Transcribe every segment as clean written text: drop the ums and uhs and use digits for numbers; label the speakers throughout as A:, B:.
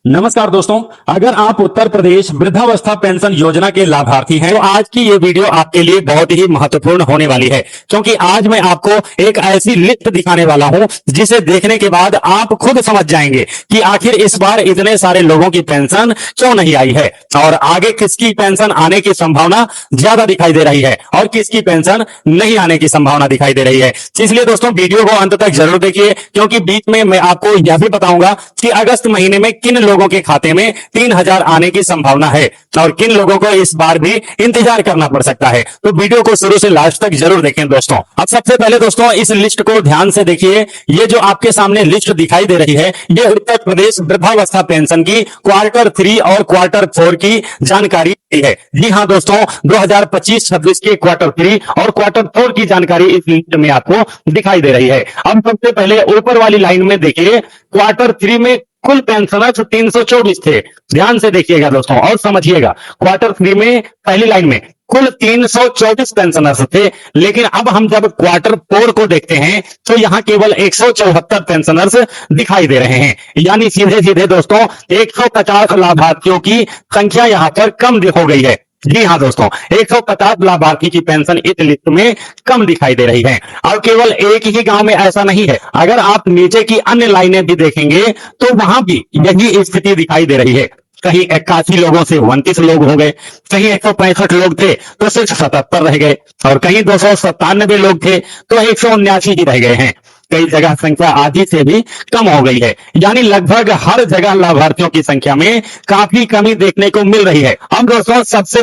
A: नमस्कार दोस्तों, अगर आप उत्तर प्रदेश वृद्धावस्था पेंशन योजना के लाभार्थी हैं तो आज की ये वीडियो आपके लिए बहुत ही महत्वपूर्ण होने वाली है, क्योंकि आज मैं आपको एक ऐसी लिस्ट दिखाने वाला हूं जिसे देखने के बाद आप खुद समझ जाएंगे कि आखिर इस बार इतने सारे लोगों की पेंशन क्यों नहीं आई है और आगे किसकी पेंशन आने की संभावना ज्यादा दिखाई दे रही है और किसकी पेंशन नहीं आने की संभावना दिखाई दे रही है। इसलिए दोस्तों वीडियो को अंत तक जरूर देखिए, क्योंकि बीच में मैं आपको यह भी बताऊंगा कि अगस्त महीने में किन लोगों के खाते में 3000 आने की संभावना है और किन लोगों को इस बार भी इंतजार करना पड़ सकता है। तो वीडियो को शुरू से लास्ट तक जरूर देखें दोस्तों। अब सबसे पहले दोस्तों इस लिस्ट को ध्यान से देखिए। ये जो आपके सामने लिस्ट दिखाई दे रही है, ये उत्तर प्रदेश वृद्धावस्था पेंशन की क्वार्टर 3 और क्वार्टर 4 की जानकारी है। जी हाँ दोस्तों, 2025-26 के क्वार्टर 3 और क्वार्टर 4 की जानकारी इस लिस्ट में आपको दिखाई दे रही है। अब सबसे पहले ऊपर वाली लाइन में देखिए, क्वार्टर 3 में कुल पेंशनर्स 324 थे। ध्यान से देखिएगा दोस्तों और समझिएगा। क्वार्टर 3 में पहली लाइन में कुल 324 पेंशनर्स थे, लेकिन अब हम जब क्वार्टर 4 को देखते हैं तो यहां केवल 174 पेंशनर्स दिखाई दे रहे हैं। यानी सीधे सीधे दोस्तों 150 लाभार्थियों की संख्या यहां पर कम हो गई है। जी हाँ दोस्तों, 150 लाभार्थी की पेंशन इस लिस्ट में कम दिखाई दे रही है। और केवल एक ही गांव में ऐसा नहीं है, अगर आप नीचे की अन्य लाइनें भी देखेंगे तो वहां भी यही स्थिति दिखाई दे रही है। कहीं 81 लोगों से 29 लोग हो गए, कहीं 165 लोग थे तो सिर्फ 77 रह गए, और कहीं 297 लोग थे तो 179 ही रह गए हैं। कई जगह संख्या आधी से भी कम हो गई है। यानी लगभग हर जगह लाभार्थियों की संख्या में काफी कमी देखने को मिल रही है। अब दोस्तों सबसे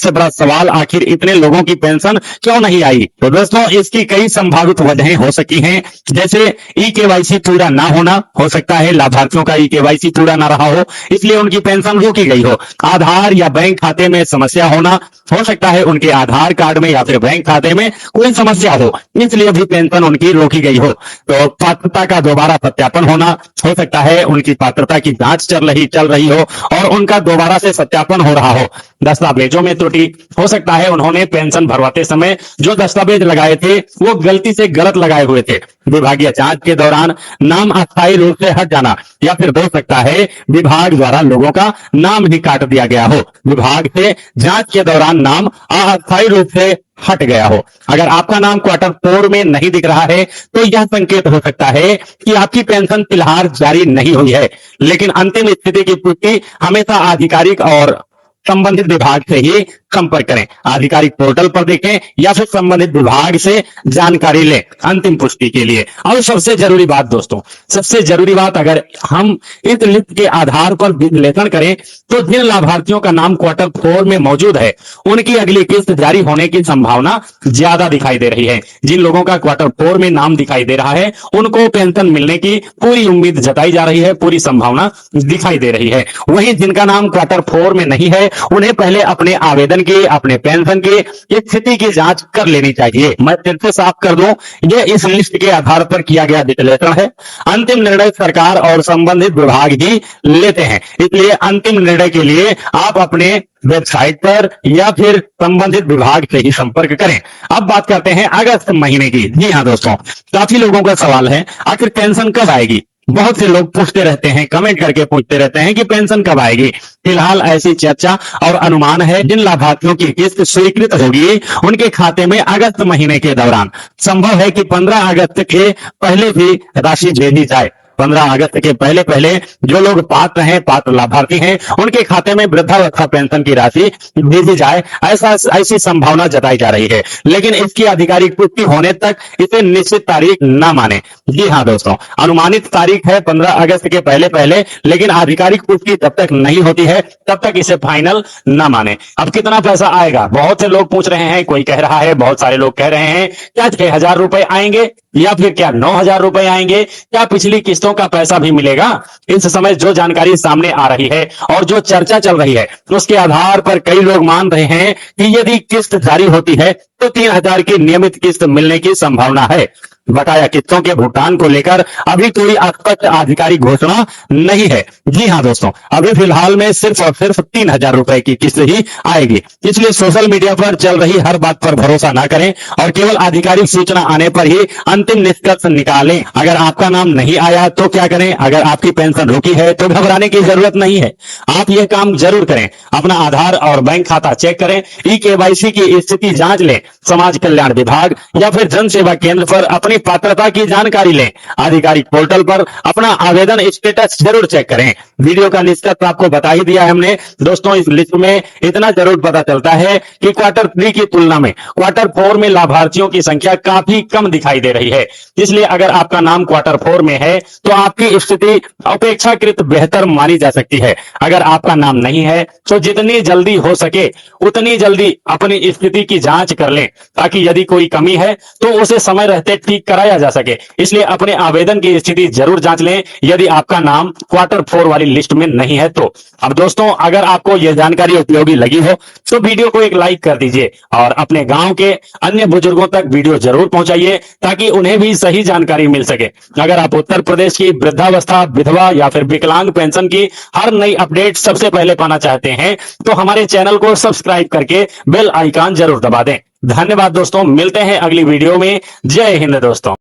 A: बड़ा सवाल आखिर इतने लोगों की पेंशन क्यों नहीं आई? तो दोस्तों इसकी कई संभावित वजहें हो सकती हैं, जैसे ई-केवाईसी पूरा ना होना, हो सकता है लाभार्थियों का ई-केवाईसी पूरा ना रहा हो इसलिए उनकी पेंशन रोकी गई हो। आधार या बैंक खाते में समस्या होना, हो सकता है उनके आधार कार्ड में या फिर बैंक खाते में कोई समस्या हो इसलिए भी पेंशन उनकी रोकी गई हो। तो पात्रता का दोबारा सत्यापन होना, हो सकता है उनकी पात्रता की जांच चल रही हो और उनका दोबारा से सत्यापन हो रहा हो। दस्तावेजों में त्रुटि, हो सकता है उन्होंने पेंशन भरवाते समय जो दस्तावेज लगाए थे वो गलती से गलत लगाए हुए थे। विभागीय जांच के दौरान नाम अस्थायी रूप से हट जाना, या फिर हो सकता है विभाग द्वारा लोगों का नाम ही काट दिया गया हो। विभाग से जांच के दौरान नाम अस्थायी रूप से हट गया हो। अगर आपका नाम क्वार्टर 4 में नहीं दिख रहा है तो यह संकेत हो सकता है कि आपकी पेंशन फिलहाल जारी नहीं हुई है, लेकिन अंतिम स्थिति की पुष्टि हमेशा आधिकारिक और संबंधित विभाग से ही संपर्क करें। आधिकारिक पोर्टल पर देखें या फिर संबंधित विभाग से जानकारी लें अंतिम पुष्टि के लिए। और सबसे जरूरी बात दोस्तों, सबसे जरूरी बात, अगर हम इस लिस्ट के आधार पर विश्लेषण करें तो जिन लाभार्थियों का नाम क्वार्टर 4 में मौजूद है उनकी अगली किस्त जारी होने की संभावना ज्यादा दिखाई दे रही है। जिन लोगों का क्वार्टर 4 में नाम दिखाई दे रहा है उनको पेंशन मिलने की पूरी उम्मीद जताई जा रही है, पूरी संभावना दिखाई दे रही है। वहीं जिनका नाम क्वार्टर 4 में नहीं है उन्हें पहले अपने आवेदन की, अपने पेंशन की स्थिति की जांच कर लेनी चाहिए। मैं फिर से साफ कर दूं, यह इस लिस्ट के आधार पर किया गया विश्लेषण है। अंतिम निर्णय सरकार और संबंधित विभाग ही लेते हैं, इसलिए अंतिम निर्णय के लिए आप अपने वेबसाइट पर या फिर संबंधित विभाग से ही संपर्क करें। अब बात करते हैं अगस्त महीने की। जी हाँ दोस्तों, काफी लोगों का सवाल है आखिर पेंशन कब आएगी। बहुत से लोग पूछते रहते हैं, कमेंट करके पूछते रहते हैं कि पेंशन कब आएगी। फिलहाल ऐसी चर्चा और अनुमान है जिन लाभार्थियों की किस्त स्वीकृत होगी उनके खाते में अगस्त महीने के दौरान संभव है कि 15 अगस्त के पहले भी राशि भेजी जाए। 15 अगस्त के पहले जो लोग पात्र हैं, पात्र लाभार्थी हैं, उनके खाते में वृद्धावस्था पेंशन की राशि भेजी जाए, ऐसी संभावना जताई जा रही है। लेकिन इसकी आधिकारिक पुष्टि होने तक इसे निश्चित तारीख न माने। जी हाँ दोस्तों, अनुमानित तारीख है 15 अगस्त के पहले, लेकिन आधिकारिक पुष्टि जब तक नहीं होती है तब तक इसे फाइनल न माने। अब कितना पैसा आएगा, बहुत से लोग पूछ रहे हैं, कोई कह रहा है, बहुत सारे लोग कह रहे हैं क्या 6000 रुपए आएंगे या फिर क्या 9000 रुपए आएंगे, क्या पिछली किस्तों का पैसा भी मिलेगा। इस समय जो जानकारी सामने आ रही है और जो चर्चा चल रही है उसके आधार पर कई लोग मान रहे हैं कि यदि किस्त जारी होती है तो 3000 की नियमित किस्त मिलने की संभावना है। बकाया किस्तों के भुगतान को लेकर अभी कोई स्पष्ट आधिकारिक घोषणा नहीं है। जी हाँ दोस्तों, अभी फिलहाल में सिर्फ और सिर्फ 3,000 रुपए की किस्त ही आएगी। इसलिए सोशल मीडिया पर चल रही हर बात पर भरोसा ना करें और केवल आधिकारिक सूचना आने पर ही अंतिम निष्कर्ष निकालें। अगर आपका नाम नहीं आया तो क्या करें? अगर आपकी पेंशन रुकी है तो घबराने की जरूरत नहीं है। आप यह काम जरूर करें, अपना आधार और बैंक खाता चेक करें, ई-केवाईसी की स्थिति जांच लें, समाज कल्याण विभाग या फिर जन सेवा केंद्र पर अपनी पात्रता की जानकारी लें, आधिकारिक पोर्टल पर अपना आवेदन स्टेटस जरूर चेक करें। वीडियो का निष्कर्ष आपको बता ही दिया है हमने दोस्तों। इस लिस्ट में इतना जरूर पता चलता है कि क्वार्टर 3 की तुलना में क्वार्टर 4 में लाभार्थियों की संख्या काफी कम दिखाई दे रही है। इसलिए अगर आपका नाम क्वार्टर 4 में है तो आपकी स्थिति अपेक्षाकृत बेहतर मानी जा सकती है। अगर आपका नाम नहीं है तो जितनी जल्दी हो सके उतनी जल्दी अपनी स्थिति की जांच कर लें, ताकि यदि कोई कमी है तो उसे समय रहते ठीक कराया जा सके। इसलिए अपने आवेदन की स्थिति जरूर जांच लें यदि आपका नाम क्वार्टर 4 वाली लिस्ट में नहीं है तो। अब दोस्तों, अगर आपको यह जानकारी उपयोगी लगी हो तो वीडियो को एक लाइक कर दीजिए और अपने गांव के अन्य बुजुर्गों तक वीडियो जरूर पहुंचाइए ताकि उन्हें भी सही जानकारी मिल सके। अगर आप उत्तर प्रदेश की वृद्धावस्था, विधवा या फिर विकलांग पेंशन की हर नई अपडेट सबसे पहले पाना चाहते हैं तो हमारे चैनल को सब्सक्राइब करके बेल आइकन जरूर दबा दें। धन्यवाद दोस्तों, मिलते हैं अगली वीडियो में। जय हिंद दोस्तों।